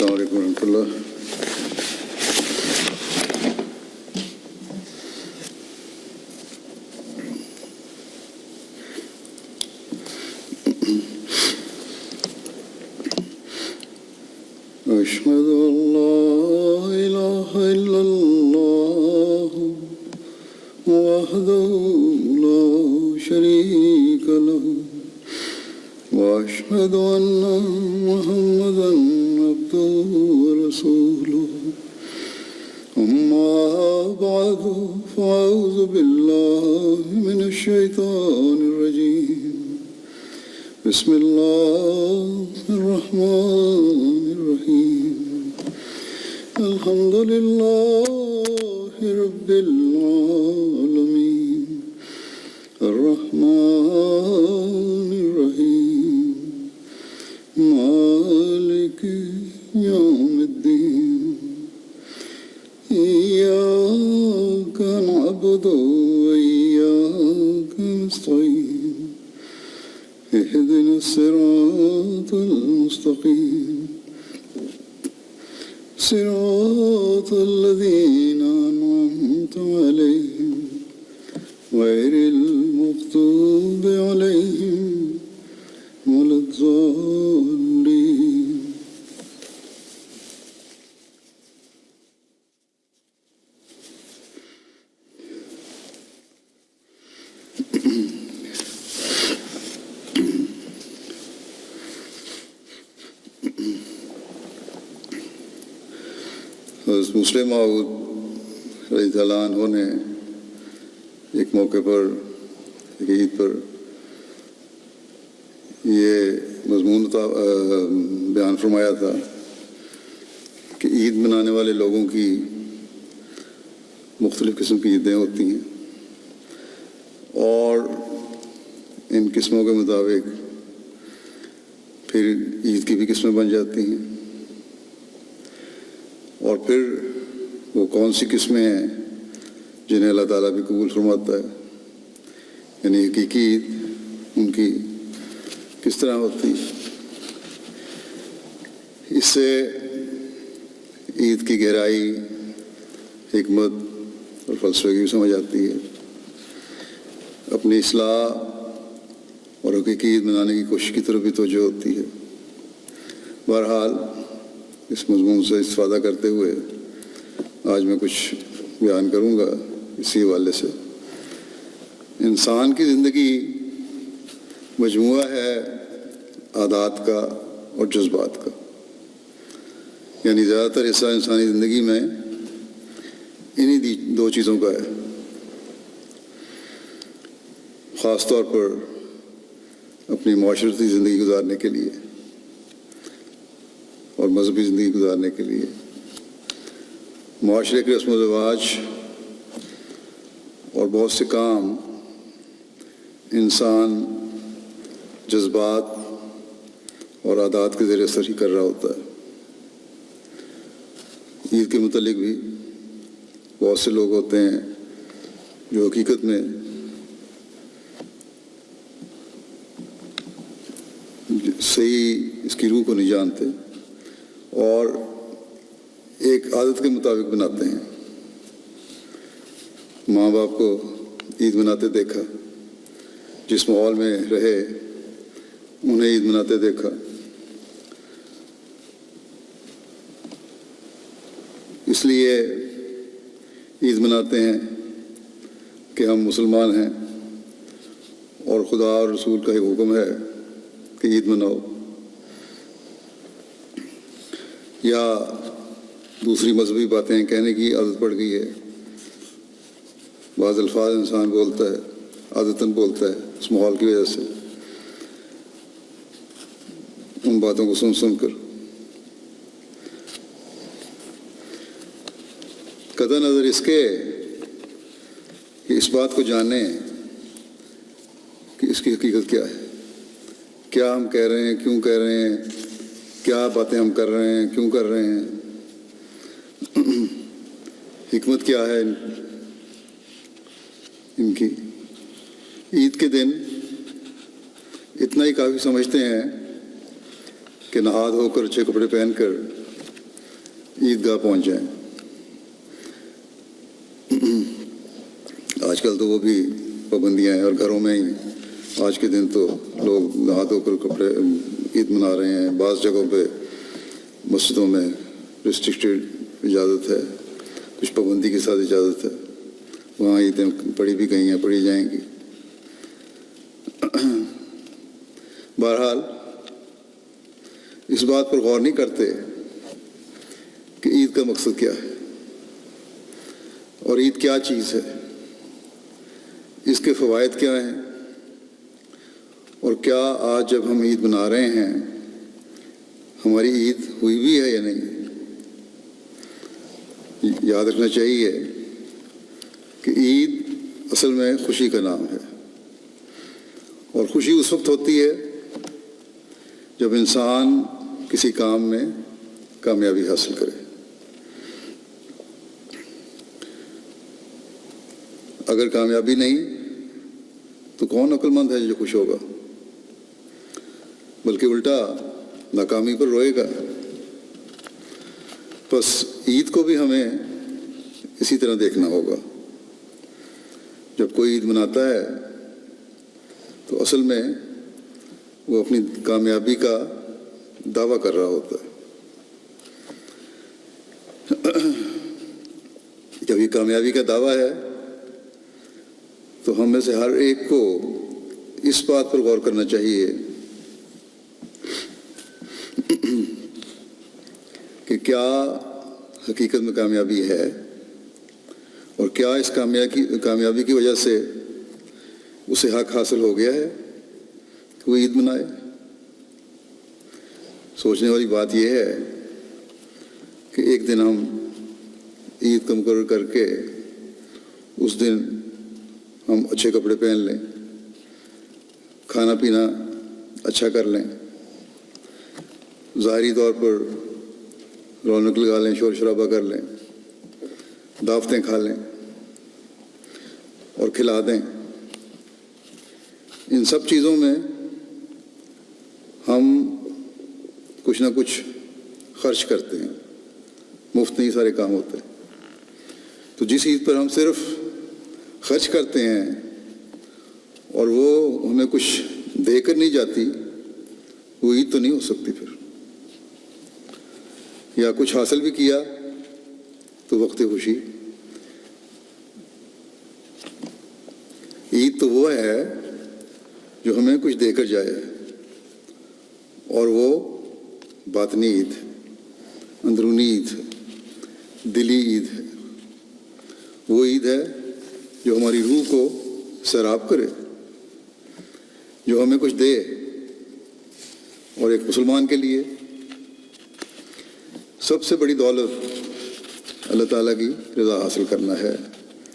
السلام علیکم ورحمۃ اللہ۔ أشهد أن لا إله إلا الله وحده لا شريك له وأشهد أن محمدا عبده ورسوله أما بعد فأعوذ بالله من الشيطان الرجيم بسم الله الرحمن الرحيم الحمد لله رب العالمين الرحمن الرحيم مالك يوم الدين إياك نعبد وإياك نستعين اهدنا الصراط المستقيم صراط الذين أنعمت عليهم غير المغضوب عليهم ولا الضالين۔ حضرت مسلم موعود رضی اللہ عنہ نے ایک موقع پر عید پر یہ مضمون بیان فرمایا تھا کہ عید منانے والے لوگوں کی مختلف قسم کی عیدیں ہوتی ہیں اور ان قسموں کے مطابق پھر عید کی بھی قسمیں بن جاتی ہیں، اور پھر وہ کون سی قسمیں ہیں جنہیں اللہ تعالیٰ بھی قبول فرماتا ہے، یعنی حقیقی عید ان کی کس طرح ہوتی ہے۔ اس سے عید کی گہرائی، حکمت اور فلسفے کی بھی سمجھ آتی ہے۔ اپنی اصلاح اور حقیقی عید منانے کی کوشش کی طرف بھی توجہ ہوتی ہے۔ بہرحال اس مضمون سے استفادہ کرتے ہوئے آج میں کچھ بیان کروں گا اسی حوالے سے۔ انسان کی زندگی مجموعہ ہے عادات کا اور جذبات کا، یعنی زیادہ تر حصہ انسانی زندگی میں انہی دو چیزوں کا ہے، خاص طور پر اپنی معاشرتی زندگی گزارنے کے لیے اور مذہبی زندگی گزارنے کے لیے۔ معاشرے کے رسم و رواج اور بہت سے کام انسان جذبات اور عادات کے ذریعے اثر ہی کر رہا ہوتا ہے۔ عید کے متعلق بھی بہت سے لوگ ہوتے ہیں جو حقیقت میں صحیح اس کی روح کو نہیں جانتے اور ایک عادت کے مطابق بناتے ہیں۔ ماں باپ کو عید مناتے دیکھا، جس ماحول میں رہے انہیں عید مناتے دیکھا، اس لیے عید مناتے ہیں کہ ہم مسلمان ہیں اور خدا اور رسول کا ایک حکم ہے کہ عید مناؤ، یا دوسری مذہبی باتیں کہنے کی عادت پڑ گئی ہے۔ بعض الفاظ انسان بولتا ہے، عادتاً بولتا ہے اس ماحول کی وجہ سے، ان باتوں کو سن سن کر۔ قطع نظر اس کے کہ اس بات کو جانیں کہ اس کی حقیقت کیا ہے، کیا ہم کہہ رہے ہیں، کیوں کہہ رہے ہیں، کیا باتیں ہم کر رہے ہیں، کیوں کر رہے ہیں، حکمت کیا ہے ان کی۔ عید کے دن اتنا ہی کافی سمجھتے ہیں کہ نہاد ہو کر اچھے کپڑے پہن کر عیدگاہ پہنچ جائیں. آج کل تو وہ بھی پابندیاں ہیں، اور گھروں میں ہی آج کے دن تو لوگ نہا دھو کر کپڑے عید منا رہے ہیں. بعض جگہوں پہ مسجدوں میں ریسٹرکٹیڈ اجازت ہے، کچھ پابندی کے ساتھ اجازت ہے، وہاں عیدیں پڑھی بھی گئی ہیں، پڑھی جائیں گی. بہرحال اس بات پر غور نہیں کرتے کہ عید کا مقصد کیا ہے اور عید کیا چیز ہے، اس کے فوائد کیا ہیں، اور کیا آج جب ہم عید منا رہے ہیں ہماری عید ہوئی بھی ہے یا نہیں. یاد رکھنا چاہیے کہ عید اصل میں خوشی کا نام ہے، اور خوشی اس وقت ہوتی ہے جب انسان کسی کام میں کامیابی حاصل کرے. اگر کامیابی نہیں تو کون عقل مند ہے جو خوش ہوگا، بلکہ الٹا ناکامی پر روئے گا. بس عید کو بھی ہمیں اسی طرح دیکھنا ہوگا. جب کوئی عید مناتا ہے تو اصل میں وہ اپنی کامیابی کا دعویٰ کر رہا ہوتا ہے. جب یہ کامیابی کا دعویٰ ہے تو ہم میں سے ہر ایک کو اس بات پر غور کرنا چاہیے کہ کیا حقیقت میں کامیابی ہے، اور کیا اس کامیابی کی وجہ سے اسے حق حاصل ہو گیا ہے کہ وہ عید منائے. سوچنے والی بات یہ ہے کہ ایک دن ہم عید کا مقرر کر کے اس دن ہم اچھے کپڑے پہن لیں، کھانا پینا اچھا کر لیں، ظاہری طور پر رونق لگا لیں، شور شرابہ کر لیں، دعوتیں کھا لیں اور کھلا دیں. ان سب چیزوں میں ہم کچھ نہ کچھ خرچ کرتے ہیں، مفت نہیں سارے کام ہوتے. تو جس عید پر ہم صرف خرچ کرتے ہیں اور وہ ہمیں کچھ دے کر نہیں جاتی، وہ عید تو نہیں ہو سکتی. پھر یا کچھ حاصل بھی کیا تو وقت خوشی. عید تو وہ ہے جو ہمیں کچھ دے کر جائے، اور وہ باطنی عید، اندرونی عید ہے، دلی عید ہے. وہ عید ہے جو ہماری روح کو سیراب کرے، جو ہمیں کچھ دے. اور ایک مسلمان کے لیے سب سے بڑی دولت اللہ تعالیٰ کی رضا حاصل کرنا ہے،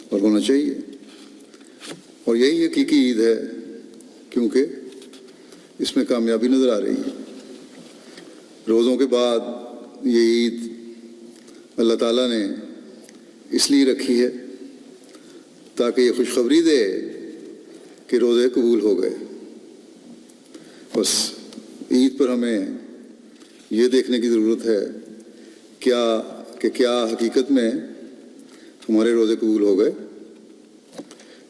اور ہونا چاہیے. اور یہی حقیقی عید ہے، کیونکہ اس میں کامیابی نظر آ رہی ہے. روزوں کے بعد یہ عید اللہ تعالیٰ نے اس لیے رکھی ہے تاکہ یہ خوشخبری دے کہ روزے قبول ہو گئے. بس عید پر ہمیں یہ دیکھنے کی ضرورت ہے کہ کیا حقیقت میں ہمارے روزے قبول ہو گئے،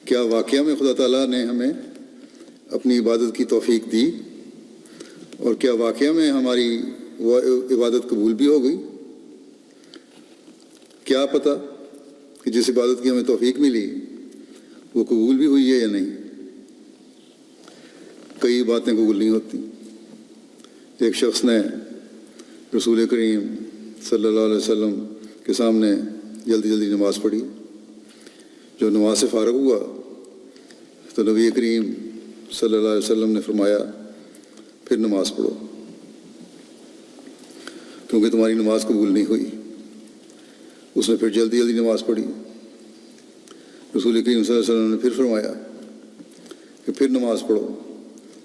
کیا واقعہ میں خدا تعالیٰ نے ہمیں اپنی عبادت کی توفیق دی، اور کیا واقعہ میں ہماری وہ عبادت قبول بھی ہو گئی. کیا پتہ کہ جس عبادت کی ہمیں توفیق ملی وہ قبول بھی ہوئی ہے یا نہیں. کئی باتیں قبول نہیں ہوتی. ایک شخص نے رسول کریم صلی اللہ علیہ وسلم کے سامنے جلدی جلدی نماز پڑھی. جو نماز سے فارغ ہوا تو نبی کریم صلی اللہ علیہ وسلم نے فرمایا پھر نماز پڑھو، کیونکہ تمہاری نماز قبول نہیں ہوئی. اس نے پھر جلدی جلدی نماز پڑھی. رسول کریم صلی اللہ علیہ وسلم نے پھر فرمایا کہ پھر نماز پڑھو،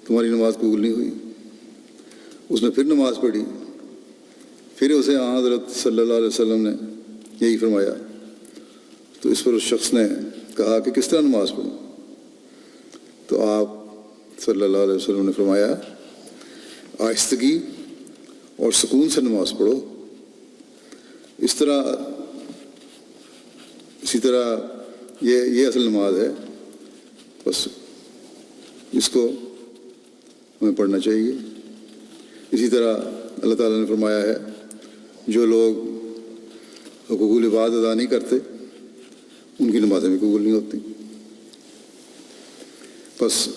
تمہاری نماز قبول نہیں ہوئی. اس نے پھر نماز پڑھی. پھر اسے حضرت صلی اللہ علیہ وسلم نے یہی فرمایا. تو اس پر اس شخص نے کہا کہ کس طرح نماز پڑھوں. تو آپ صلی اللہ علیہ وسلم نے فرمایا آہستگی اور سکون سے نماز پڑھو، اسی طرح یہ اصل نماز ہے، بس اس کو ہمیں پڑھنا چاہیے۔ اسی طرح اللہ تعالیٰ نے فرمایا ہے جو لوگ حقوق العباد ادا نہیں کرتے ان کی نمازیں بھی قبول نہیں ہوتی۔ بس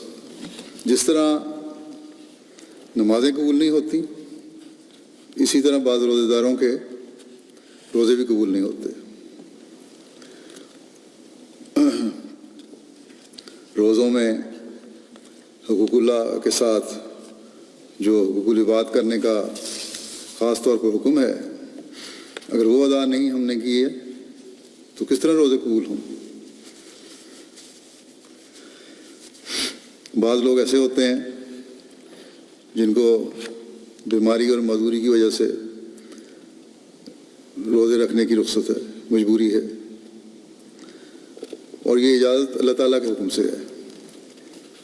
جس طرح نمازیں قبول نہیں ہوتی، اسی طرح بعض روزے داروں کے روزے بھی قبول نہیں ہوتے۔ روزوں میں حقوق اللہ کے ساتھ جو حقوق العباد کرنے کا خاص طور پر حکم ہے، اگر وہ ادا نہیں ہم نے کیے تو کس طرح روزے قبول ہوں؟ بعض لوگ ایسے ہوتے ہیں جن کو بیماری اور معذوری کی وجہ سے روزے رکھنے کی رخصت ہے، مجبوری ہے، اور یہ اجازت اللہ تعالیٰ کے حکم سے ہے،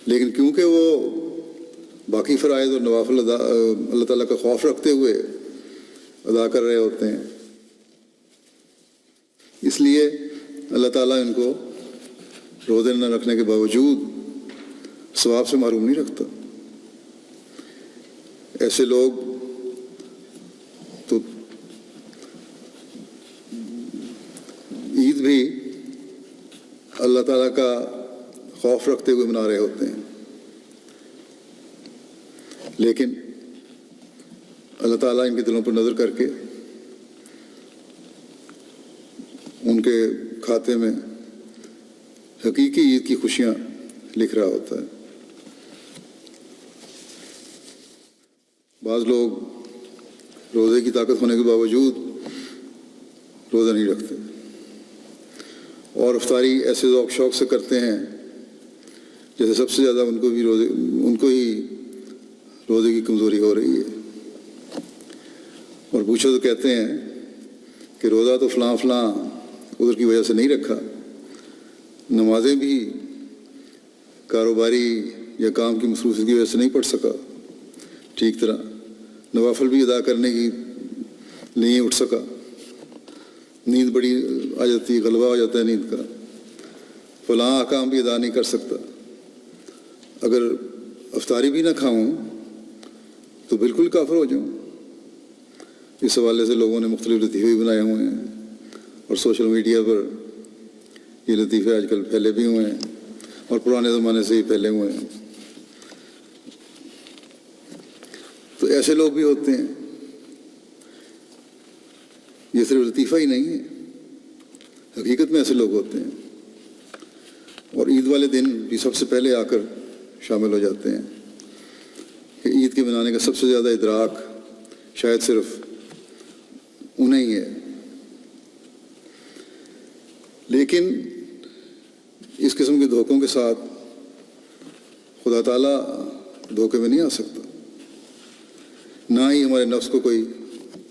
لیکن کیونکہ وہ باقی فرائض اور نوافل اللہ تعالیٰ کا خوف رکھتے ہوئے ادا کر رہے ہوتے ہیں، اس لیے اللہ تعالیٰ ان کو روزے نہ رکھنے کے باوجود ثواب سے محروم نہیں رکھتا۔ ایسے لوگ تو عید بھی اللہ تعالیٰ کا خوف رکھتے ہوئے منا رہے ہوتے ہیں، لیکن اللہ تعالیٰ ان کے دلوں پر نظر کر کے ان کے کھاتے میں حقیقی عید کی خوشیاں لکھ رہا ہوتا ہے۔ بعض لوگ روزے کی طاقت ہونے کے باوجود روزہ نہیں رکھتے اور افطاری ایسے ذوق شوق سے کرتے ہیں جیسے سب سے زیادہ ان کو ہی روزے کی کمزوری ہو رہی ہے، اور پوچھو تو کہتے ہیں کہ روزہ تو فلاں عذر کی وجہ سے نہیں رکھا، نمازیں بھی کاروباری یا کام کی مصروفیت کی وجہ سے نہیں پڑھ سکا ٹھیک طرح، نوافل بھی ادا کرنے کی نہیں اٹھ سکا، نیند بڑی آ جاتی، غلبہ ہو جاتا ہے نیند کا، فلاں احکام بھی ادا نہیں کر سکتا، اگر افطاری بھی نہ کھاؤں تو بالکل کافر ہو جاؤں۔ اس حوالے سے لوگوں نے مختلف لطیفے بھی بنائے ہوئے ہیں اور سوشل میڈیا پر یہ لطیفے آج کل پھیلے بھی ہوئے ہیں اور پرانے زمانے سے ہی پھیلے ہوئے ہیں۔ تو ایسے لوگ بھی ہوتے ہیں، یہ صرف لطیفہ ہی نہیں ہے، حقیقت میں ایسے لوگ ہوتے ہیں اور عید والے دن بھی سب سے پہلے آ کر شامل ہو جاتے ہیں کہ عید کے منانے کا سب سے زیادہ ادراک شاید صرف انہیں ہی ہے، لیکن اس قسم کے دھوکوں کے ساتھ خدا تعالیٰ دھوکے میں نہیں آ سکتا، نہ ہی ہمارے نفس کو کوئی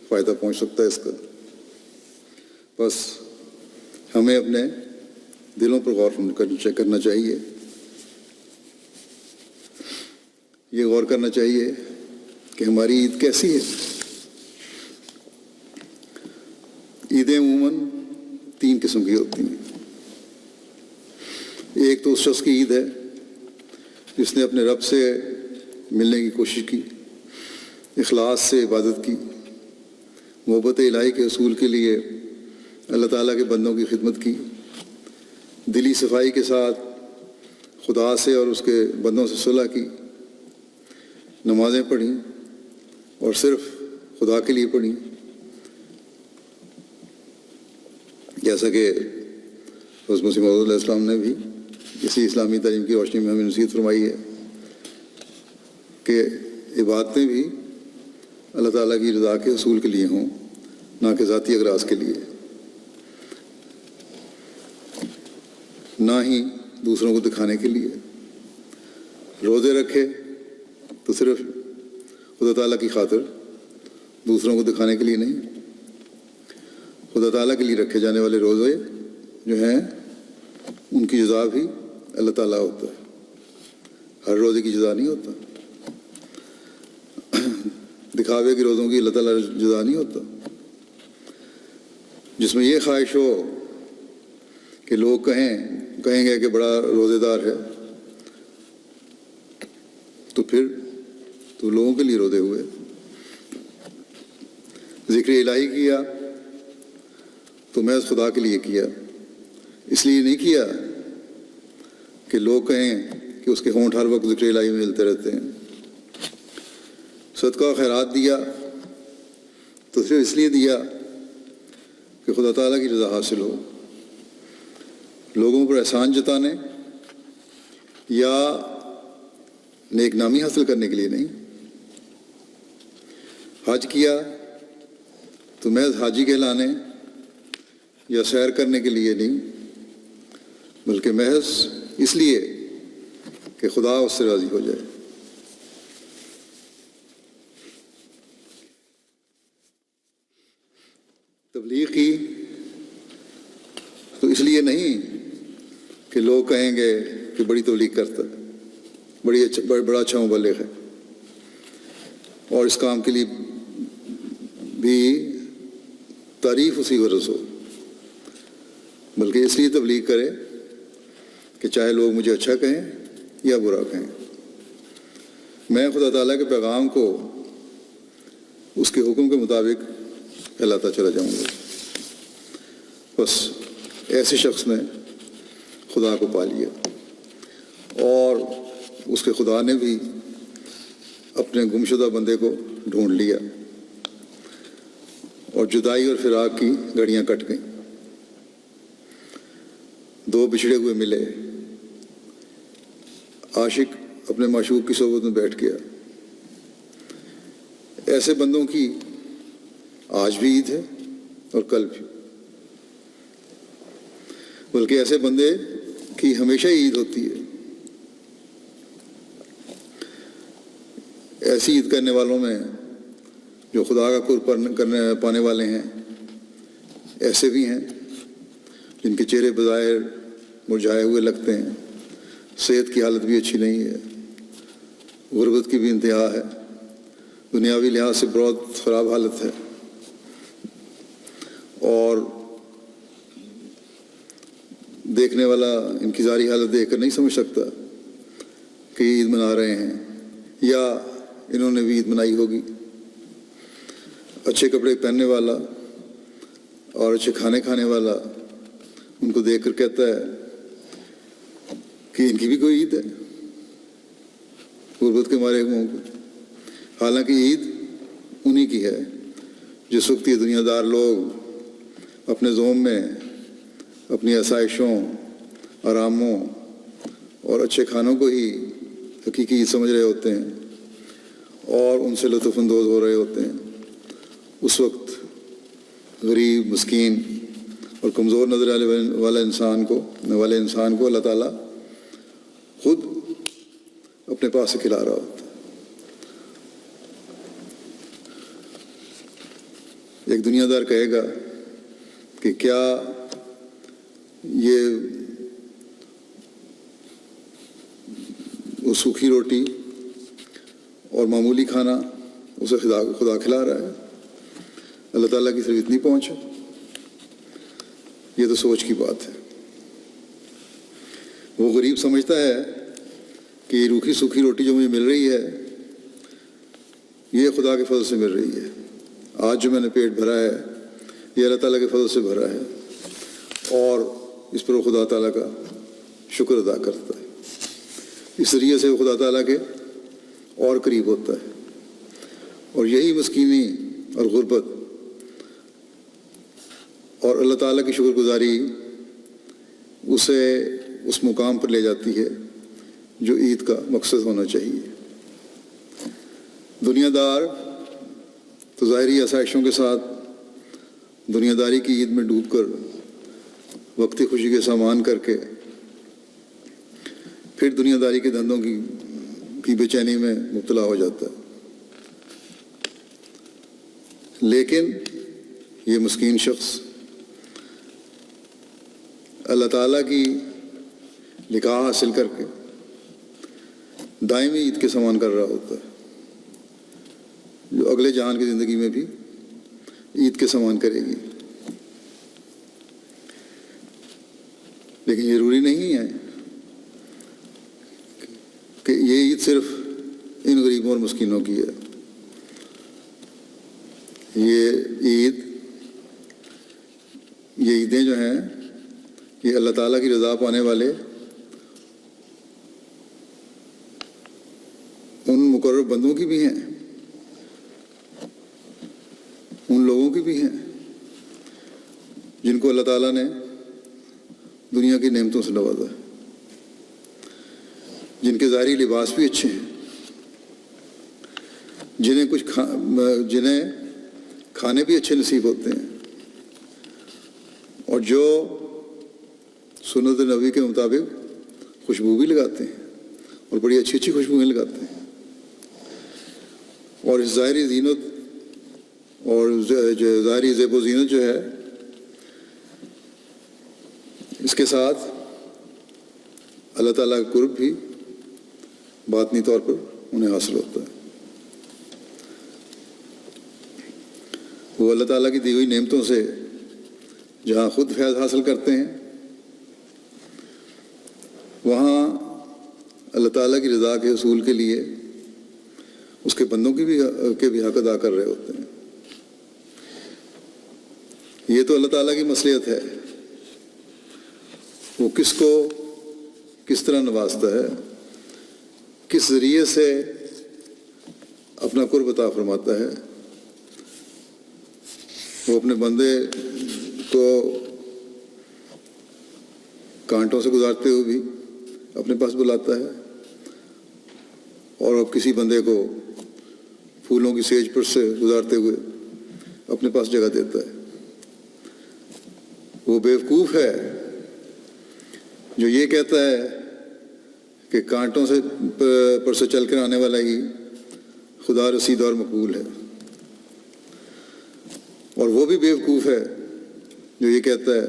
فائدہ پہنچ سکتا ہے اس کا۔ بس ہمیں اپنے دلوں پر غور کرنا چاہیے، یہ غور کرنا چاہیے کہ ہماری عید کیسی ہے۔ عیدیں عموماً 3 قسم کی ہوتی ہیں۔ ایک تو اس شخص کی عید ہے جس نے اپنے رب سے ملنے کی کوشش کی، اخلاص سے عبادت کی، محبت الہی کے حصول کے لیے اللہ تعالیٰ کے بندوں کی خدمت کی، دلی صفائی کے ساتھ خدا سے اور اس کے بندوں سے صلح کی، نمازیں پڑھیں اور صرف خدا کے لیے پڑھیں، جیسا کہ حضرت مسیح موعود علیہ السلام نے بھی اسی اسلامی تعلیم کی روشنی میں ہمیں نصیحت فرمائی ہے کہ عبادتیں بھی اللہ تعالیٰ کی رضا کے حصول کے لیے ہوں، نہ کہ ذاتی اغراض کے لیے، نہ ہی دوسروں کو دکھانے کے لیے۔ روزے رکھے تو صرف خدا تعالیٰ کی خاطر، دوسروں کو دکھانے کے لیے نہیں۔ خدا تعالیٰ کے لیے رکھے جانے والے روزے جو ہیں ان کی جزا بھی اللہ تعالیٰ ہوتا ہے، ہر روزے کی جزا نہیں ہوتا، دکھاوے کے روزوں کی اللہ تعالیٰ جزا نہیں ہوتا۔ جس میں یہ خواہش ہو کہ لوگ کہیں گے کہ بڑا روزے دار ہے، تو پھر تو لوگوں کے لیے روزے ہوئے۔ ذکر الہی کیا تو محض خدا کے لیے کیا، اس لیے نہیں کیا کہ لوگ کہیں کہ اس کے ہونٹ ہر وقت ذکر الہی میں ملتے رہتے ہیں۔ صدقہ و خیرات دیا تو صرف اس لیے دیا کہ خدا تعالیٰ کی رضا حاصل ہو، لوگوں پر احسان جتانے یا نیک نامی حاصل کرنے کے لیے نہیں۔ حج کیا تو محض حاجی کہلانے یا سیر کرنے کے لیے نہیں، بلکہ محض اس لیے کہ خدا اس سے راضی ہو جائے۔ تبلیغ کی تو اس لیے نہیں کہ لوگ کہیں گے کہ بڑی تبلیغ کرتا ہے، بڑا اچھا مبلغ ہے، اور اس کام کے لیے بھی تعریف اسی غرض ہو، بلکہ اس لیے تبلیغ کرے کہ چاہے لوگ مجھے اچھا کہیں یا برا کہیں، میں خدا تعالیٰ کے پیغام کو اس کے حکم کے مطابق پھیلاتا چلا جاؤں گا۔ بس ایسے شخص نے خدا کو پا لیا، اور اس کے خدا نے بھی اپنے گمشدہ بندے کو ڈھونڈ لیا، اور جدائی اور فراق کی گھڑیاں کٹ گئیں، دو بچھڑے ہوئے ملے، عاشق اپنے معشوق کی صحبت میں بیٹھ گیا۔ ایسے بندوں کی آج بھی عید ہے اور کل بھی، بلکہ ایسے بندے کی ہمیشہ ہی عید ہوتی ہے۔ ایسی عید کرنے والوں میں جو خدا کا قرب پانے والے ہیں، ایسے بھی ہیں جن کے چہرے بظاہر مرجھائے ہوئے لگتے ہیں، صحت کی حالت بھی اچھی نہیں ہے، غربت کی بھی انتہا ہے، دنیاوی لحاظ سے بہت خراب حالت ہے، اور دیکھنے والا ان کی ظاہری حالت دیکھ کر نہیں سمجھ سکتا کہ عید منا رہے ہیں یا انہوں نے بھی عید منائی ہوگی۔ اچھے کپڑے پہننے والا اور اچھے کھانے کھانے والا ان کو دیکھ کر کہتا ہے کہ ان کی بھی کوئی عید ہے، غربت کے مارے ہوئے کی، حالانکہ عید انہی کی ہے جس وقت یہ دنیا دار لوگ اپنے زوم میں اپنی آسائشوں، آراموں اور اچھے کھانوں کو ہی حقیقی عید سمجھ رہے ہوتے ہیں اور ان سے لطف اندوز ہو رہے ہوتے ہیں، اس وقت غریب، مسکین اور کمزور نظر والے انسان کو اللہ تعالیٰ خود اپنے پاس سے کھلا رہا ہوتا ہے۔ ایک دنیا دار کہے گا کہ کیا یہ وہ سوکھی روٹی اور معمولی کھانا اسے خدا کھلا رہا ہے؟ اللہ تعالیٰ کی صرف اتنی پہنچ ہے؟ یہ تو سوچ کی بات ہے۔ وہ غریب سمجھتا ہے کہ یہ روکھی سوکھی روٹی جو مجھے مل رہی ہے یہ خدا کے فضل سے مل رہی ہے، آج جو میں نے پیٹ بھرا ہے یہ اللہ تعالیٰ کے فضل سے بھرا ہے، اور اس پر وہ خدا تعالیٰ کا شکر ادا کرتا ہے۔ اس ذریعے سے وہ خدا تعالیٰ کے اور قریب ہوتا ہے، اور یہی مسکینی اور غربت اور اللہ تعالیٰ کی شکر گزاری اسے اس مقام پر لے جاتی ہے جو عید کا مقصد ہونا چاہیے۔ دنیا دار تو ظاہری آسائشوں کے ساتھ دنیا داری کی عید میں ڈوب کر وقتی خوشی کے سامان کر کے پھر دنیا داری کے دھندوں کی بے چینی میں مبتلا ہو جاتا ہے، لیکن یہ مسکین شخص اللہ تعالیٰ کی لقاء حاصل کر کے دائمی عید کے سامان کر رہا ہوتا ہے، جو اگلے جہان کی زندگی میں بھی عید کے سامان کرے گی۔ لیکن یہ ضروری نہیں ہے کہ یہ عید صرف ان غریبوں اور مسکینوں کی ہے. یہ عیدیں جو ہیں یہ اللہ تعالیٰ کی رضا پانے والے ان مقرر بندوں کی بھی ہیں، ان لوگوں کی بھی ہیں جن کو اللہ تعالیٰ نے دنیا کی نعمتوں سے نوازا ہے، جن کے ظاہری لباس بھی اچھے ہیں، جنہیں کھانے بھی اچھے نصیب ہوتے ہیں، اور جو سنت نبی کے مطابق خوشبو بھی لگاتے ہیں اور بڑی اچھی اچھی خوشبوئیں لگاتے ہیں. اور اس ظاہری زینت اور ظاہری زیب و زینت جو ہے اس کے ساتھ اللہ تعالیٰ کا قرب بھی باطنی طور پر انہیں حاصل ہوتا ہے. وہ اللہ تعالیٰ کی دی ہوئی نعمتوں سے جہاں خود فیض حاصل کرتے ہیں، وہاں اللہ تعالیٰ کی رضا کے حصول کے لیے اس کے بندوں کے بھی حق ادا کر رہے ہوتے ہیں. یہ تو اللہ تعالیٰ کی مصلحت ہے، وہ کس کو کس طرح نوازتا ہے، کس ذریعے سے اپنا قرب عطا فرماتا ہے. وہ اپنے بندے کو کانٹوں سے گزارتے ہوئے بھی اپنے پاس بلاتا ہے، اور اب کسی بندے کو پھولوں کی سیج پر سے گزارتے ہوئے اپنے پاس جگہ دیتا ہے. وہ بیوقوف ہے جو یہ کہتا ہے کہ کانٹوں سے پر سے چل کر آنے والا ہی خدا رسید اور مقبول ہے، اور وہ بھی بیوقوف ہے جو یہ کہتا ہے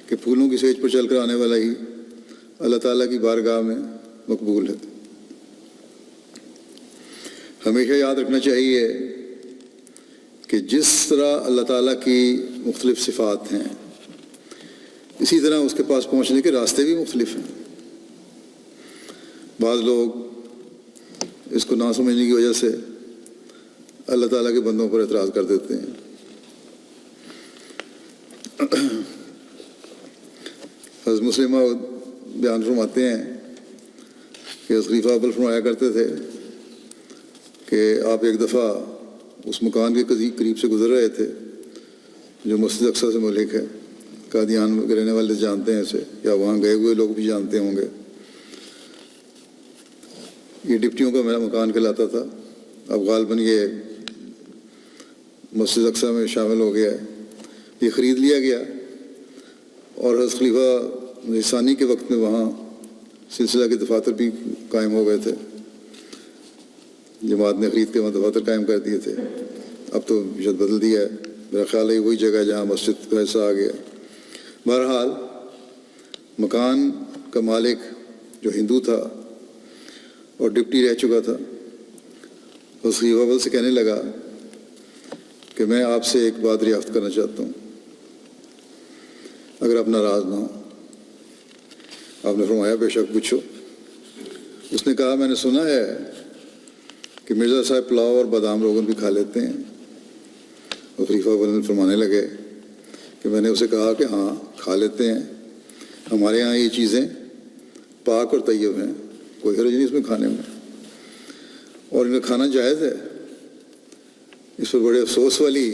کہ پھولوں کی سیج پر چل کر آنے والا ہی اللہ تعالیٰ کی بارگاہ میں مقبول ہے. ہمیشہ یاد رکھنا چاہیے کہ جس طرح اللہ تعالیٰ کی مختلف صفات ہیں، اسی طرح اس کے پاس پہنچنے کے راستے بھی مختلف ہیں. بعض لوگ اس کو نہ سمجھنے کی وجہ سے اللہ تعالیٰ کے بندوں پر اعتراض کر دیتے ہیں. حضرت مسلمہ بیان فرماتے ہیں کہ حضرت خلیفہ اول فرمایا کرتے تھے کہ آپ ایک دفعہ اس مکان کے قریب سے گزر رہے تھے جو مسجد اقصیٰ سے ملک ہے. قادیان میں رہنے والے جانتے ہیں اسے، یا وہاں گئے ہوئے لوگ بھی جانتے ہوں گے. یہ ڈپٹیوں کا میرا مکان کہلاتا تھا. اب غالباً یہ مسجد اقصیٰ میں شامل ہو گیا ہے. یہ خرید لیا گیا، اور حضرت خلیفہ ثانی کے وقت میں وہاں سلسلہ کے دفاتر بھی قائم ہو گئے تھے. جماعت نے خرید کے وہاں دفاتر قائم کر دیے تھے. اب تو شاید بدل دیا ہے، میرا خیال ہے وہی جگہ جہاں مسجد کا حصہ آ گیا. بہرحال مکان کا مالک جو ہندو تھا اور ڈپٹی رہ چکا تھا، اس خلیفہ اول سے کہنے لگا کہ میں آپ سے ایک بات دریافت کرنا چاہتا ہوں، اگر آپ ناراض نہ ہوں. آپ نے فرمایا بے شک پوچھو. اس نے کہا میں نے سنا ہے کہ مرزا صاحب پلاؤ اور بادام روغن بھی کھا لیتے ہیں. اور خلیفہ اول فرمانے لگے کہ میں نے اسے کہا کہ ہاں کھا لیتے ہیں، ہمارے ہاں یہ چیزیں پاک اور طیب ہیں، کوئی حرج نہیں اس میں کھانے میں، اور ان کا کھانا جائز ہے. اس پر بڑے افسوس والی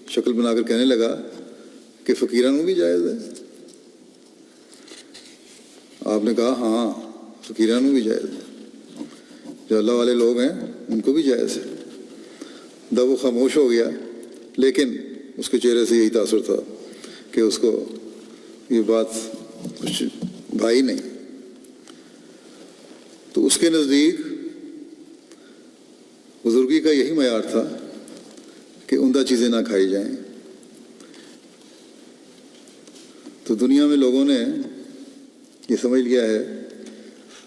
شکل بنا کر کہنے لگا کہ فقیرانوں بھی جائز ہے. آپ نے کہا ہاں فقیرانوں بھی جائز ہے، جو اللہ والے لوگ ہیں ان کو بھی جائز ہے. جب وہ خاموش ہو گیا، لیکن اس کے چہرے سے یہی تاثر تھا کہ اس کو یہ بات کچھ بھائی نہیں. تو اس کے نزدیک بزرگی کا یہی معیار تھا کہ عمدہ چیزیں نہ کھائی جائیں. تو دنیا میں لوگوں نے یہ سمجھ لیا ہے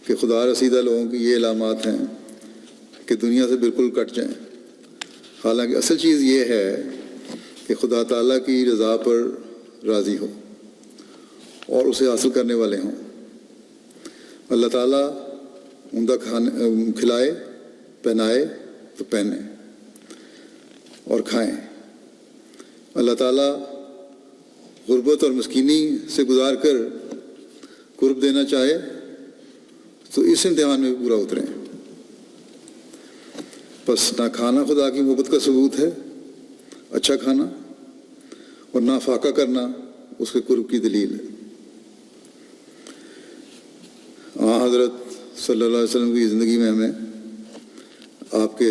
کہ خدا رسیدہ لوگوں کی یہ علامات ہیں کہ دنیا سے بالکل کٹ جائیں. حالانکہ اصل چیز یہ ہے کہ خدا تعالیٰ کی رضا پر راضی ہو اور اسے حاصل کرنے والے ہوں۔ اللہ تعالیٰ عمدہ کھلائے، پہنائے تو پہنیں اور کھائیں۔ اللہ تعالیٰ غربت اور مسکینی سے گزار کر قرب دینا چاہے تو اس امتحان میں بھی پورا اتریں۔ بس نہ کھانا خدا کی محبت کا ثبوت ہے، اچھا کھانا، اور نہ فاقہ کرنا اس کے قرب کی دلیل ہے۔ حضرت صلی اللہ علیہ وسلم کی زندگی میں ہمیں آپ کے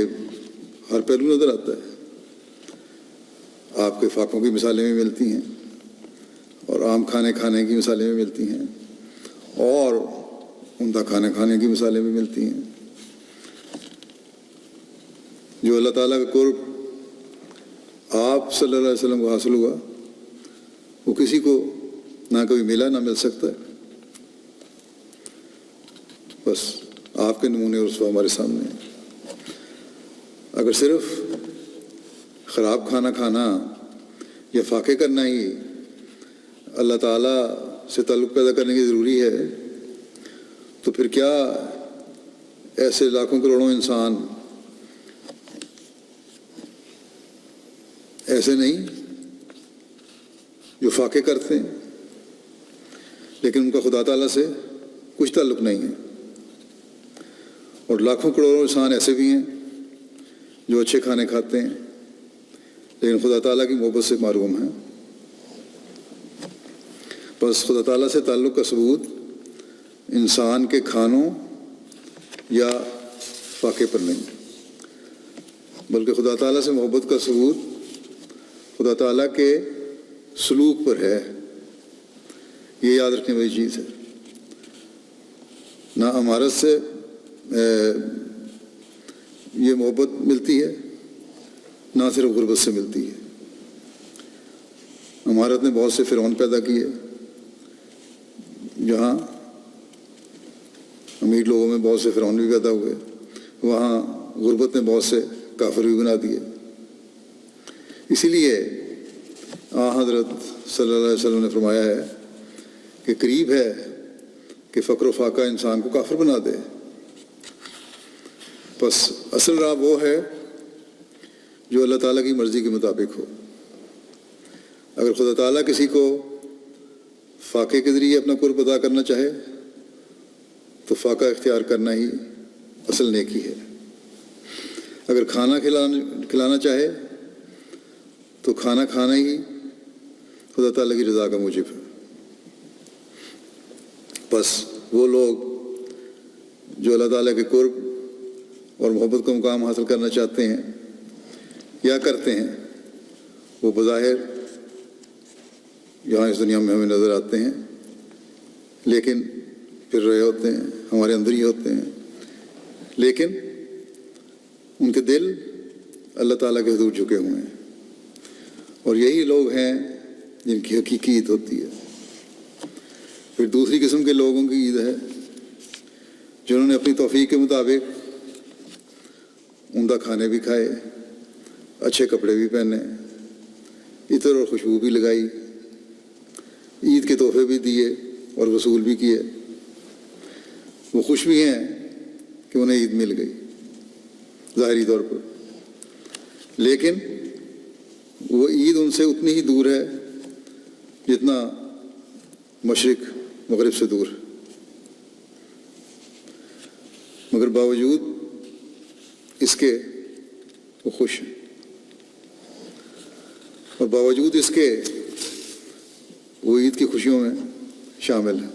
ہر پہلو نظر آتا ہے۔ آپ کے فاقوں کی مثالیں بھی ملتی ہیں، اور عام کھانے کی مثالیں بھی ملتی ہیں، اور عمدہ کھانے کی مثالیں بھی ملتی ہیں۔ جو اللہ تعالیٰ کا قرب آپ صلی اللہ علیہ وسلم کو حاصل ہوا، وہ کسی کو نہ کبھی ملا نہ مل سکتا ہے۔ بس آپ کے نمونے رسوا ہمارے سامنے ہیں۔ اگر صرف خراب کھانا یا فاقے کرنا ہی اللہ تعالیٰ سے تعلق پیدا کرنے کی ضروری ہے، تو پھر کیا ایسے لاکھوں کروڑوں انسان ایسے نہیں جو فاقے کرتے ہیں لیکن ان کا خدا تعالیٰ سے کچھ تعلق نہیں ہے؟ اور لاکھوں کروڑوں انسان ایسے بھی ہیں جو اچھے کھانے کھاتے ہیں لیکن خدا تعالیٰ کی محبت سے محروم ہیں۔ بس خدا تعالیٰ سے تعلق کا ثبوت انسان کے کھانوں یا فاقے پر نہیں، بلکہ خدا تعالیٰ سے محبت کا ثبوت خدا تعالیٰ کے سلوک پر ہے۔ یہ یاد رکھنے والی چیز ہے۔ نہ عمارت سے یہ محبت ملتی ہے، نہ صرف غربت سے ملتی ہے۔ عمارت نے بہت سے فرعون پیدا کیے، جہاں امیر لوگوں میں بہت سے فرعون بھی پیدا ہوئے، وہاں غربت نے بہت سے کافر بھی بنا دیے۔ اسی لیے حضرت صلی اللہ علیہ وسلم نے فرمایا ہے کہ قریب ہے کہ فقر و فاقہ انسان کو کافر بنا دے۔ بس اصل راہ وہ ہے جو اللہ تعالیٰ کی مرضی کے مطابق ہو۔ اگر خدا تعالیٰ کسی کو فاقے کے ذریعے اپنا قرب ادا کرنا چاہے تو فاقہ اختیار کرنا ہی اصل نیکی ہے۔ اگر کھانا کھلانا چاہے تو کھانا کھانا ہی خدا تعالیٰ کی رضا کا موجب ہے۔ بس وہ لوگ جو اللہ تعالیٰ کے قرب اور محبت کا مقام حاصل کرنا چاہتے ہیں یا کرتے ہیں، وہ بظاہر یہاں اس دنیا میں ہمیں نظر آتے ہیں لیکن پھر رہے ہوتے ہیں، ہمارے اندر ہی ہوتے ہیں، لیکن ان کے دل اللہ تعالیٰ کے حضور جھکے ہوئے ہیں۔ اور یہی لوگ ہیں جن کی حقیقی عید ہوتی ہے۔ پھر دوسری قسم کے لوگوں کی عید ہے جنہوں نے اپنی توفیق کے مطابق عمدہ کھانے بھی کھائے، اچھے کپڑے بھی پہنے، عطر اور خوشبو بھی لگائی، عید کے تحفے بھی دیے اور وصول بھی کیے۔ وہ خوش بھی ہیں کہ انہیں عید مل گئی ظاہری طور پر، لیکن وہ عید ان سے اتنی ہی دور ہے جتنا مشرق مغرب سے دور ہے۔ مگر باوجود اس کے وہ خوش ہیں، اور باوجود اس کے وہ عید کی خوشیوں میں شامل ہیں۔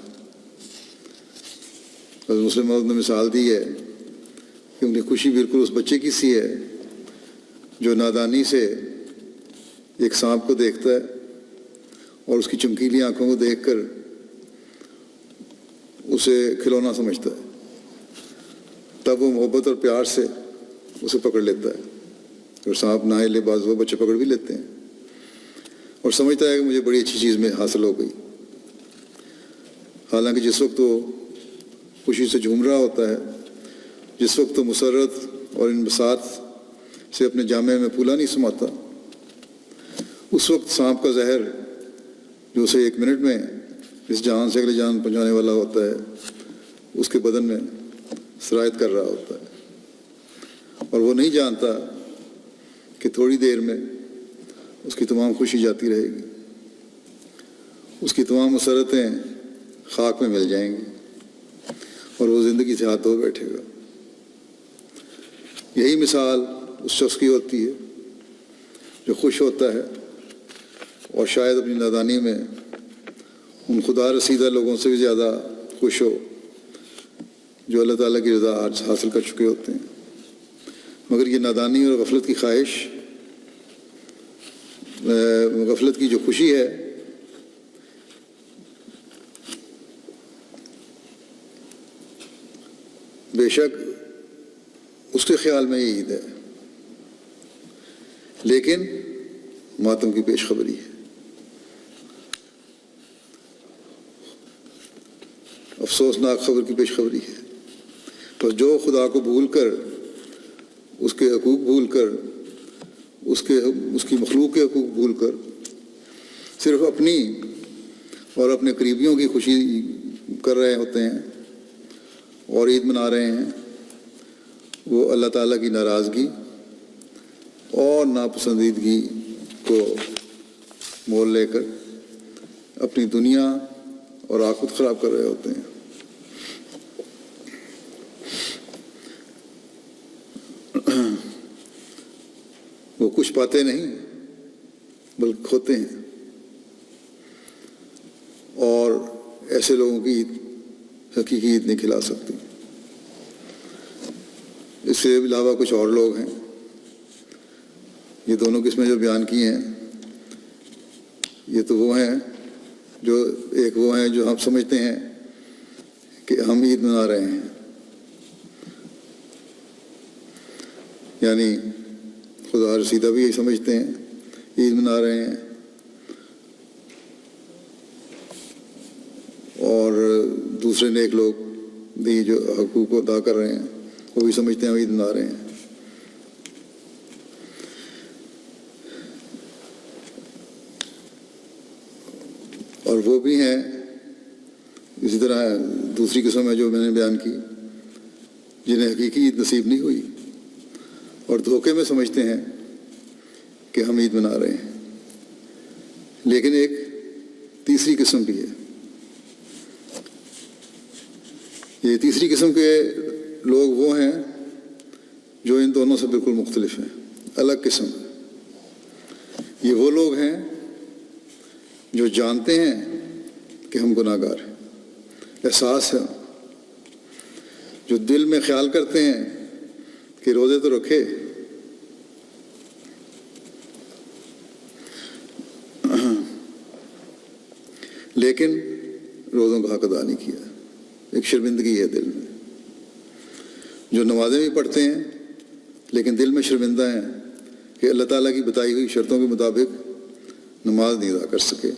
حضرت مسلم موعود نے مثال دی ہے کہ ان کی خوشی بالکل اس بچے کی سی ہے جو نادانی سے ایک سانپ کو دیکھتا ہے اور اس کی چمکیلی آنکھوں کو دیکھ کر اسے کھلونا سمجھتا ہے، تب وہ محبت اور پیار سے اسے پکڑ لیتا ہے۔ اور سانپ نہ ہلے بعض وہ بچے پکڑ بھی لیتے ہیں اور سمجھتا ہے کہ مجھے بڑی اچھی چیز میں حاصل ہو گئی، حالانکہ جس وقت وہ خوشی سے جھوم رہا ہوتا ہے، جس وقت وہ مسرت اور انبساط سے اپنے جامے میں پھولا نہیں سماتا، اس وقت سانپ کا زہر جو اسے 1 منٹ میں اس جہان سے اگلے جہان پہنچانے والا ہوتا ہے اس کے بدن میں سرایت کر رہا ہوتا ہے، اور وہ نہیں جانتا کہ تھوڑی دیر میں اس کی تمام خوشی جاتی رہے گی، اس کی تمام مسرتیں خاک میں مل جائیں گی اور وہ زندگی سے ہاتھ دھو بیٹھے گا۔ یہی مثال اس شخص کی ہوتی ہے جو خوش ہوتا ہے اور شاید اپنی نادانی میں ان خدا رسیدہ لوگوں سے بھی زیادہ خوش ہو جو اللہ تعالیٰ کی رضا حاصل کر چکے ہوتے ہیں، مگر یہ نادانی اور غفلت کی خواہش، غفلت کی جو خوشی ہے، بے شک اس کے خیال میں یہ عید ہے، لیکن ماتم کی پیش خبری ہے، افسوسناک خبر کی پیش خبری ہے۔ تو جو خدا کو بھول کر، اس کے حقوق بھول کر، اس کی مخلوق کے حقوق بھول کر صرف اپنی اور اپنے قریبیوں کی خوشی کر رہے ہوتے ہیں اور عید منا رہے ہیں، وہ اللہ تعالیٰ کی ناراضگی اور ناپسندیدگی کو مول لے کر اپنی دنیا اور آخرت خراب کر رہے ہوتے ہیں۔ وہ کچھ پاتے نہیں بلکہ کھوتے ہیں، اور ایسے لوگوں کی عید حقیقی عید نہیں کھلا سکتی۔ اس سے علاوہ کچھ اور لوگ ہیں، یہ دونوں قسمیں جو بیان کی ہیں، یہ تو وہ ہیں جو ہم سمجھتے ہیں کہ ہم عید منا رہے ہیں، یعنی خدا رسیدہ بھی یہی سمجھتے ہیں عید منا رہے ہیں، اور دوسرے نیک لوگ بھی جو حقوق کو ادا کر رہے ہیں وہ بھی سمجھتے ہیں ہم عید منا رہے ہیں۔ اور وہ بھی ہیں اسی طرح دوسری قسم ہے جو میں نے بیان کی، جنہیں حقیقی عید نصیب نہیں ہوئی اور دھوکے میں سمجھتے ہیں کہ ہم عید منا رہے ہیں۔ لیکن ایک تیسری قسم بھی ہے، یہ تیسری قسم کے لوگ وہ ہیں جو ان دونوں سے بالکل مختلف ہیں، الگ قسم۔ یہ وہ لوگ ہیں جو جانتے ہیں کہ ہم گناہ گار ہیں، احساس ہے، جو دل میں خیال کرتے ہیں کہ روزے تو رکھے، لیکن روزوں کا حق ادا نہیں کیا، ایک شرمندگی ہے دل میں۔ جو نمازیں بھی پڑھتے ہیں لیکن دل میں شرمندہ ہیں کہ اللہ تعالیٰ کی بتائی ہوئی شرطوں کے مطابق نماز نہیں ادا کر سکے۔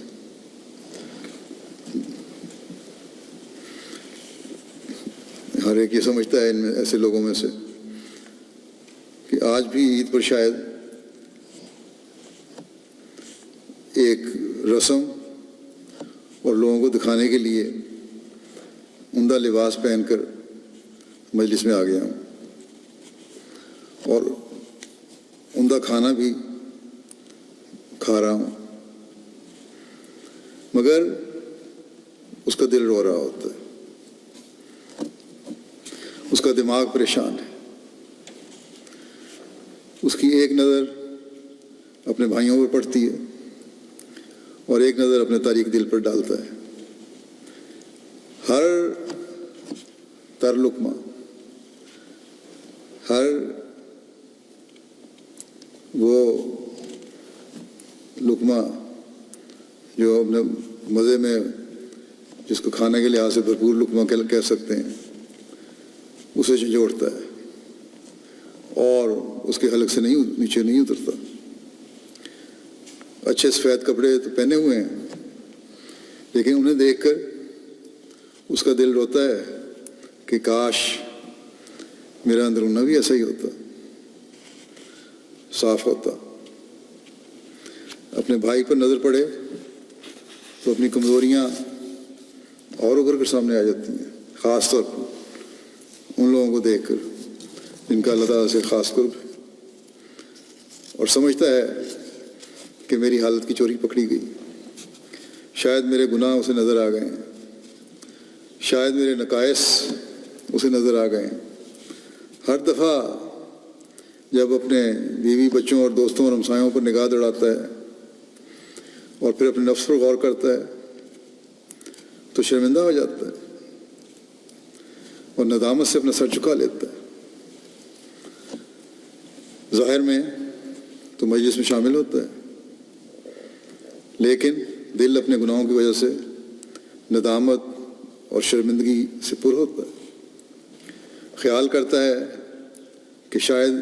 ہر ایک یہ سمجھتا ہے ان میں ایسے لوگوں میں سے کہ آج بھی عید پر شاید ایک رسم اور لوگوں کو دکھانے کے لیے عمدہ لباس پہن کر مجلس میں آ گیا ہوں اور عمدہ کھانا بھی کھا رہا ہوں، مگر اس کا دل رو رہا ہوتا ہے، اس کا دماغ پریشان ہے، اس کی ایک نظر اپنے بھائیوں پر پڑتی ہے اور ایک نظر اپنے تاریک دل پر ڈالتا ہے۔ ہر تر لقمہ، ہر وہ لقمہ جو اپنے مزے میں، جس کو کھانے کے لحاظ سے بھرپور لقمہ کہہ سکتے ہیں، اسے جھنجھوڑتا ہے اور اس کے حلق سے نیچے نہیں اترتا۔ اچھے سفید کپڑے تو پہنے ہوئے ہیں، لیکن انہیں دیکھ کر اس کا دل روتا ہے کہ کاش میرا اندرونہ بھی ایسا ہی ہوتا، صاف ہوتا۔ اپنے بھائی پر نظر پڑے تو اپنی کمزوریاں اور ابھر کر سامنے آ جاتی ہیں، خاص طور پر ان لوگوں کو دیکھ کر جن کا اللہ تعالیٰ سے خاص قرب ہے اور سمجھتا ہے کہ میری حالت کی چوری پکڑی گئی، شاید میرے گناہ اسے نظر آ گئے ہیں، شاید میرے نقائص اسے نظر آ گئے ہیں۔ ہر دفعہ جب اپنے بیوی بچوں اور دوستوں اور ہمسایوں پر نگاہ دوڑاتا ہے اور پھر اپنے نفس پر غور کرتا ہے تو شرمندہ ہو جاتا ہے اور ندامت سے اپنا سر جھکا لیتا ہے۔ ظاہر میں تو مجلس میں شامل ہوتا ہے، لیکن دل اپنے گناہوں کی وجہ سے ندامت اور شرمندگی سے پر ہوتا ہے۔ خیال کرتا ہے کہ شاید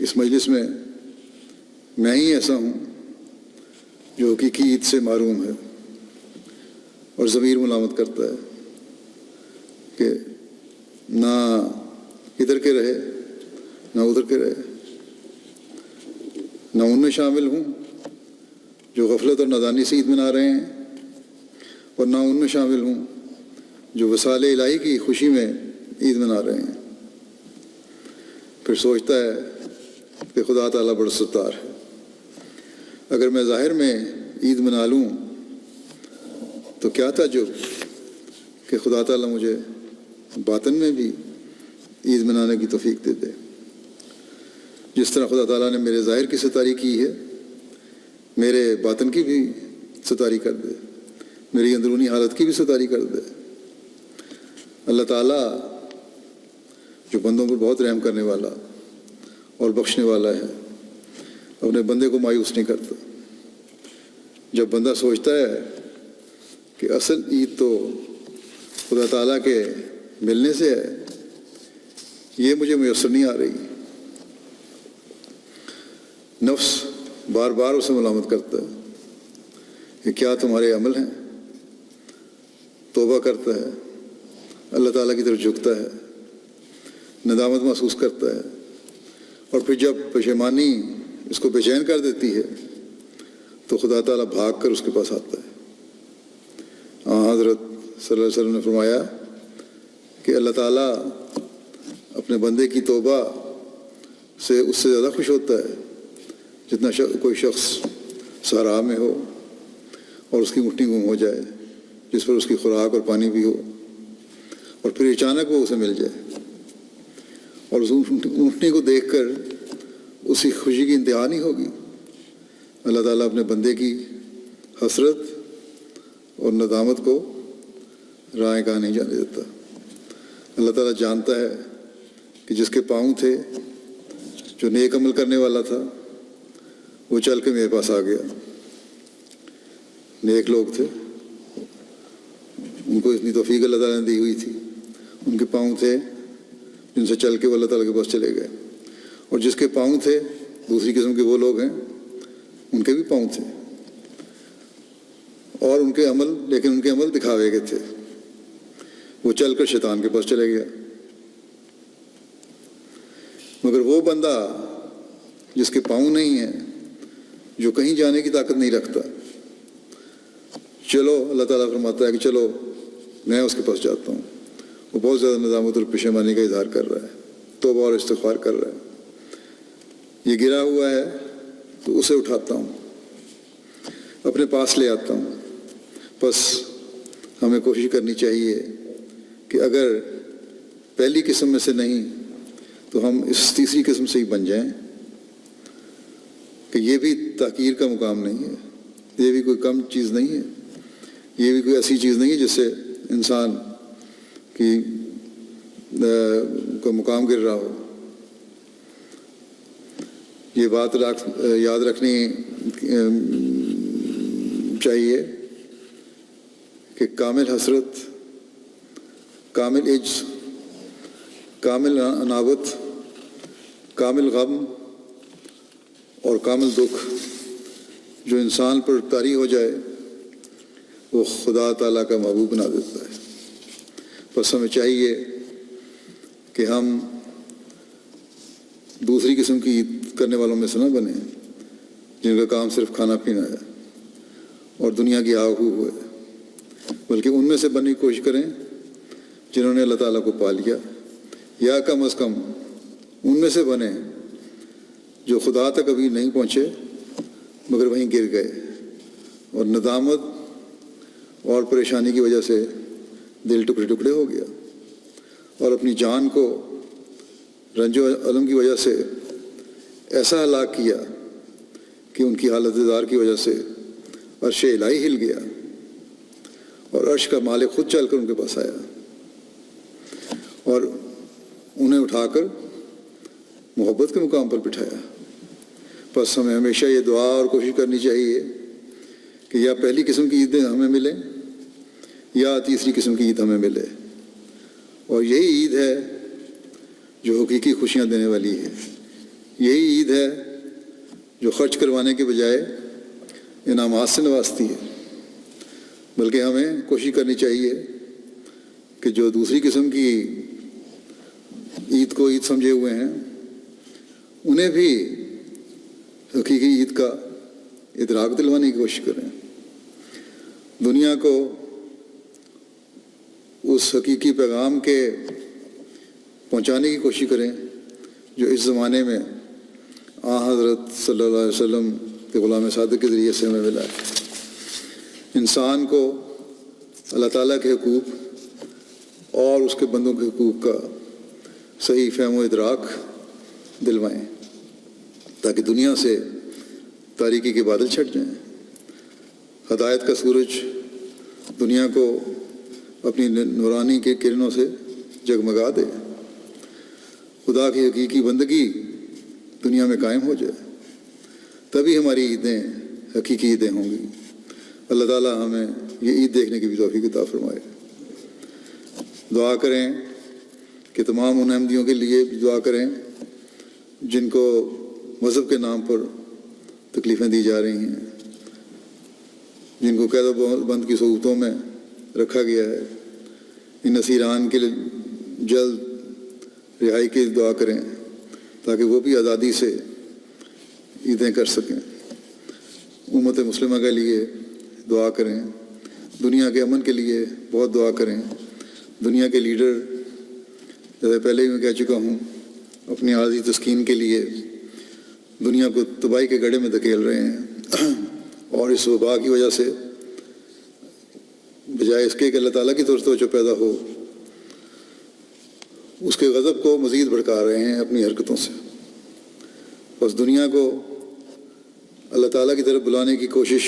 اس مجلس میں میں ہی ایسا ہوں جو حقیقی عید سے محروم ہے، اور ضمیر ملامت کرتا ہے کہ نہ ادھر کے رہے نہ ادھر کے رہے، نہ ان میں شامل ہوں جو غفلت اور نادانی سے عید منا رہے ہیں، اور نہ ان میں شامل ہوں جو وصال الہی کی خوشی میں عید منا رہے ہیں۔ پھر سوچتا ہے کہ خدا تعالیٰ بڑا ستار ہے، اگر میں ظاہر میں عید منا لوں تو کیا تعجب کہ خدا تعالیٰ مجھے باطن میں بھی عید منانے کی توفیق دے دے۔ جس طرح خدا تعالیٰ نے میرے ظاہر کی ستاری کی ہے، میرے باطن کی بھی ستاری کر دے، میری اندرونی حالت کی بھی ستاری کر دے۔ اللہ تعالیٰ جو بندوں پر بہت رحم کرنے والا اور بخشنے والا ہے، اپنے بندے کو مایوس نہیں کرتا۔ جب بندہ سوچتا ہے کہ اصل عید تو خدا تعالیٰ کے ملنے سے ہے، یہ مجھے میسر نہیں آ رہی، نفس بار بار اسے ملامت کرتا ہے کہ کیا تمہارے عمل ہیں؟ توبہ کرتا ہے، اللہ تعالیٰ کی طرف جھکتا ہے، ندامت محسوس کرتا ہے، اور پھر جب پشیمانی اس کو بے چین کر دیتی ہے تو خدا تعالیٰ بھاگ کر اس کے پاس آتا ہے۔ حضرت صلی اللہ علیہ وسلم نے فرمایا کہ اللہ تعالیٰ اپنے بندے کی توبہ سے اس سے زیادہ خوش ہوتا ہے جتنا کوئی شخص صحرا میں ہو اور اس کی مٹھی گم ہو جائے، جس پر اس کی خوراک اور پانی بھی ہو، اور پھر اچانک وہ اسے مل جائے، اور اس اونٹنی کو دیکھ کر اس کی خوشی کی انتہا نہیں ہوگی۔ اللہ تعالیٰ اپنے بندے کی حسرت اور ندامت کو رائے کہاں نہیں جانے دیتا۔ اللہ تعالیٰ جانتا ہے کہ جس کے پاؤں تھے، جو نیک عمل کرنے والا تھا، وہ چل کے میرے پاس آ گیا۔ نیک لوگ تھے، ان کو اتنی توفیق اللہ تعالیٰ نے دی ہوئی تھی، ان کے پاؤں تھے جن سے چل کے وہ اللہ تعالیٰ کے پاس چلے گئے، اور جس کے پاؤں تھے دوسری قسم کے وہ لوگ ہیں، ان کے بھی پاؤں تھے اور ان کے عمل، لیکن ان کے عمل دکھاوے کے تھے۔ وہ چل کر شیطان کے پاس چلے گیا۔ مگر وہ بندہ جس کے پاؤں نہیں ہیں، جو کہیں جانے کی طاقت نہیں رکھتا، چلو اللہ تعالیٰ فرماتا ہے کہ چلو میں اس کے پاس جاتا ہوں، وہ بہت زیادہ ندامت اور پشیمانی کا اظہار کر رہا ہے، توبہ اور استغفار کر رہا ہے، یہ گرا ہوا ہے تو اسے اٹھاتا ہوں، اپنے پاس لے آتا ہوں۔ بس ہمیں کوشش کرنی چاہیے کہ اگر پہلی قسم میں سے نہیں تو ہم اس تیسری قسم سے ہی بن جائیں کہ یہ بھی تحقیر کا مقام نہیں ہے، یہ بھی کوئی کم چیز نہیں ہے، یہ بھی کوئی ایسی چیز نہیں ہے جس سے انسان کی کا مقام گر رہا ہو۔ یہ بات یاد رکھنی چاہیے کہ کامل حسرت، کامل عجز، کامل انابت، کامل غم اور کامل دکھ جو انسان پر طاری ہو جائے وہ خدا تعالیٰ کا محبوب بنا دیتا ہے۔ بس ہمیں چاہیے کہ ہم دوسری قسم کی عید کرنے والوں میں سے نہ بنیں جن کا کام صرف کھانا پینا ہے اور دنیا کی آہو ہے۔ بلکہ ان میں سے بننے کی کوشش کریں جنہوں نے اللہ تعالیٰ کو پا لیا، یا کم از کم ان میں سے بنیں جو خدا تک ابھی نہیں پہنچے مگر وہیں گر گئے اور ندامت اور پریشانی کی وجہ سے دل ٹکڑے ٹکڑے ہو گیا اور اپنی جان کو رنج و الم کی وجہ سے ایسا ہلاک کیا کہ ان کی حالت دار کی وجہ سے عرش الہی ہل گیا اور عرش کا مالک خود چل کر ان کے پاس آیا اور انہیں اٹھا کر محبت کے مقام پر بٹھایا۔ بس ہمیں ہمیشہ یہ دعا اور کوشش کرنی چاہیے کہ یا پہلی قسم کی عیدیں ہمیں ملیں یا تیسری قسم کی عید ہمیں ملے، اور یہی عید ہے جو حقیقی خوشیاں دینے والی ہے۔ یہی عید ہے جو خرچ کروانے کے بجائے انعامات سے نوازتی ہے، بلکہ ہمیں کوشش کرنی چاہیے کہ جو دوسری قسم کی عید کو عید سمجھے ہوئے ہیں انہیں بھی حقیقی عید کا ادراک دلوانے کی کوشش کریں، دنیا کو اس حقیقی پیغام کے پہنچانے کی کوشش کریں جو اس زمانے میں حضرت صلی اللہ علیہ وسلم کے غلام صادق کے ذریعے سے ہمیں ملا ہے۔ انسان کو اللہ تعالیٰ کے حقوق اور اس کے بندوں کے حقوق کا صحیح فہم و ادراک دلوائیں تاکہ دنیا سے تاریکی کے بادل چھٹ جائیں، ہدایت کا سورج دنیا کو اپنی نورانی کے کرنوں سے جگمگا دے، خدا کی حقیقی بندگی دنیا میں قائم ہو جائے، تبھی ہماری عیدیں حقیقی عیدیں ہوں گی۔ اللہ تعالیٰ ہمیں یہ عید دیکھنے کی بھی توفیق عطا فرمائے۔ دعا کریں کہ تمام ان احمدیوں کے لیے بھی دعا کریں جن کو مذہب کے نام پر تکلیفیں دی جا رہی ہیں، جن کو قید و بند کی صورتوں میں رکھا گیا ہے، ان اسیران کے لیے جلد رہائی کی دعا کریں تاکہ وہ بھی آزادی سے عیدیں کر سکیں۔ امت مسلمہ کے لیے دعا کریں، دنیا کے امن کے لیے بہت دعا کریں۔ دنیا کے لیڈر جیسے پہلے ہی میں کہہ چکا ہوں اپنی عارضی تسکین کے لیے دنیا کو تباہی کے گڑھے میں دھکیل رہے ہیں، اور اس وبا کی وجہ سے بجائے اس کے کہ اللہ تعالیٰ کی طرف توجہ پیدا ہو، اس کے غضب کو مزید بھڑکا رہے ہیں اپنی حرکتوں سے۔ بس دنیا کو اللہ تعالیٰ کی طرف بلانے کی کوشش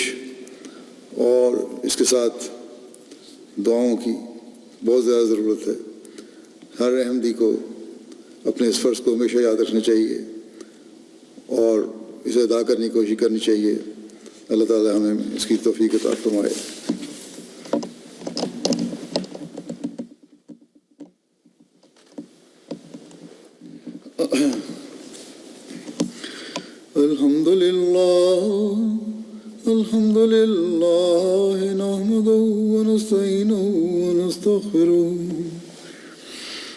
اور اس کے ساتھ دعاؤں کی بہت زیادہ ضرورت ہے۔ ہر احمدی کو اپنے اس فرض کو ہمیشہ یاد رکھنا چاہیے اور اسے ادا کرنے کی کوشش کرنی چاہیے۔ اللہ تعالیٰ ہمیں اس کی توفیق عطا فرمائے۔ الحمد لله نحمده ونستعينه ونستغفره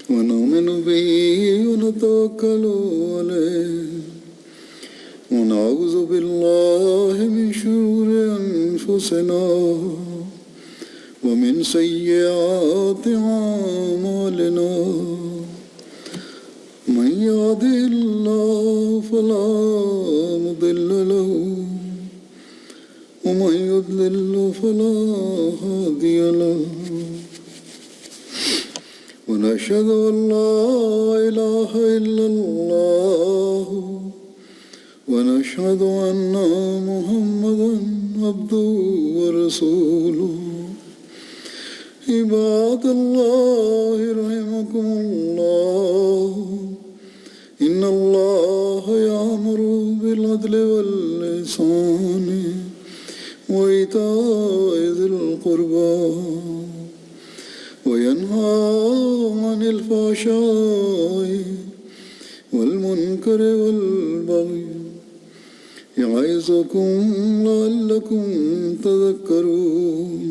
ونؤمن به ونتوكل عليه ونعوذ بالله من شرور أنفسنا ومن سيئات أعمالنا من يهده الله فلا مضل له ومن يضلل فلا هادي له ونشهد أن لا إله إلا الله ونشهد أن محمدا عبده ورسوله عباد الله رحمكم الله إن الله يأمر بالعدل والإحسان وإيتاء ذي القربى وينهى عن الفحشاء والمنكر والبغي يعظكم لعلكم تذكرون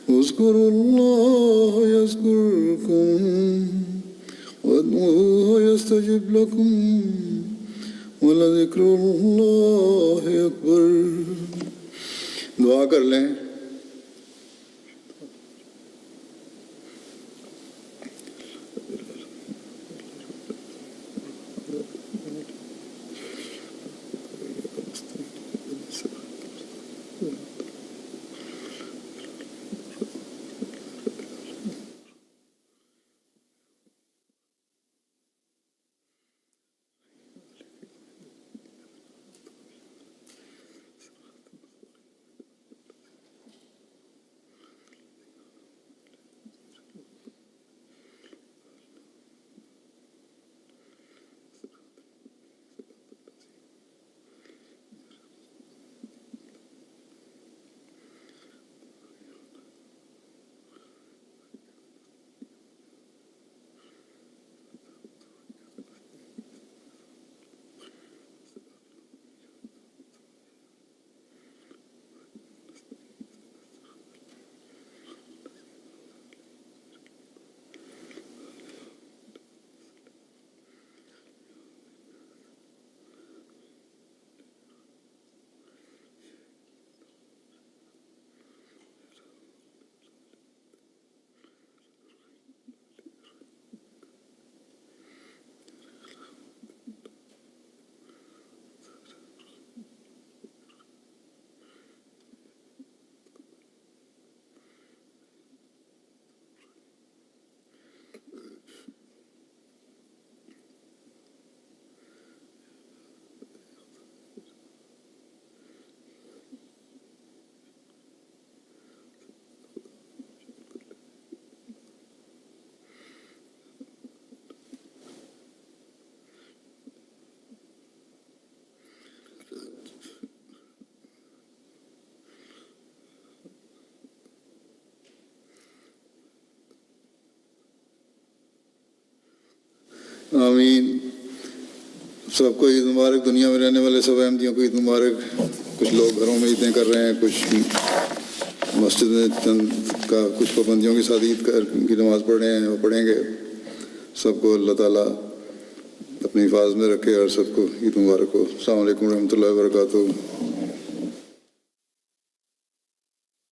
اذكروا الله يذكركم وادعوه يستجب لكم ولذكر اللہ اکبر۔ دعا کر لیں آمین. سب کو عید مبارک. دنیا میں رہنے والے سب احمدیوں کو عید مبارک. کچھ لوگ گھروں میں عیدیں کر رہے ہیں, کچھ مسجد میں چند کا کچھ پابندیوں کے ساتھ عید کی نماز پڑھ رہے ہیں اور پڑھیں گے. سب کو اللہ تعالیٰ اپنی حفاظت میں رکھے اور سب کو عید مبارک ہو. السلام علیکم ورحمۃ اللہ وبرکاتہ.